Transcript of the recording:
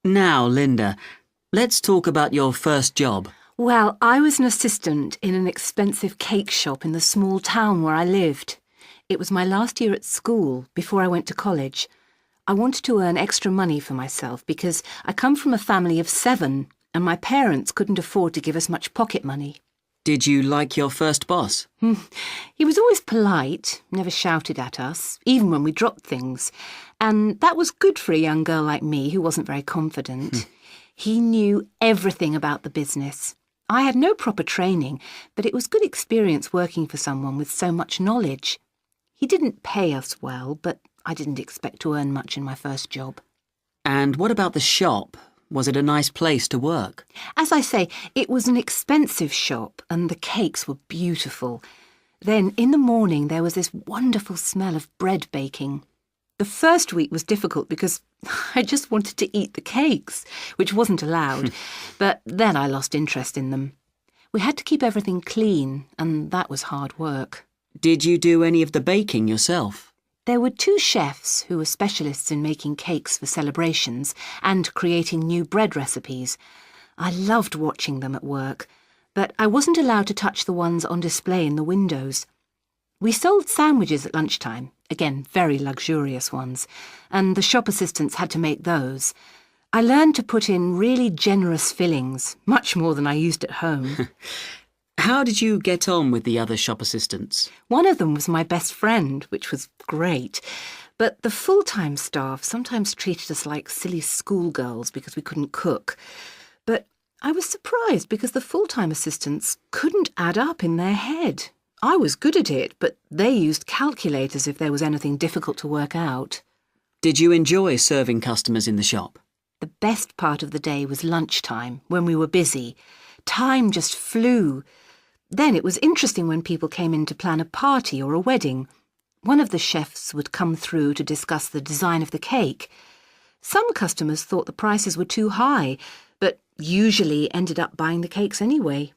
Now, Linda, let's talk about your first job. Well, I was an assistant in an expensive cake shop in the small town where I lived. It was my last year at school before I went to college. I wanted to earn extra money for myself because I come from a family of 7 and my parents couldn't afford to give us much pocket money. Did you like your first boss? He was always polite, never shouted at us, even when we dropped things. And that was good for a young girl like me who wasn't very confident. He knew everything about the business. I had no proper training, but it was good experience working for someone with so much knowledge. He didn't pay us well, but I didn't expect to earn much in my first job. And what about the shop? Was it a nice place to work? As I say, it was an expensive shop and the cakes were beautiful. Then in the morning there was this wonderful smell of bread baking. The first week was difficult because I just wanted to eat the cakes, which wasn't allowed, but then I lost interest in them. We had to keep everything clean and that was hard work. Did you do any of the baking yourself? There were 2 chefs who were specialists in making cakes for celebrations and creating new bread recipes. I loved watching them at work, but I wasn't allowed to touch the ones on display in the windows. We sold sandwiches at lunchtime, again very luxurious ones, and the shop assistants had to make those. I learned to put in really generous fillings, much more than I used at home. How did you get on with the other shop assistants? One of them was my best friend, which was great. But the full-time staff sometimes treated us like silly schoolgirls because we couldn't cook. But I was surprised because the full-time assistants couldn't add up in their head. I was good at it, but they used calculators if there was anything difficult to work out. Did you enjoy serving customers in the shop? The best part of the day was lunchtime, when we were busy. Time just flew. Then it was interesting when people came in to plan a party or a wedding. One of the chefs would come through to discuss the design of the cake. Some customers thought the prices were too high, but usually ended up buying the cakes anyway.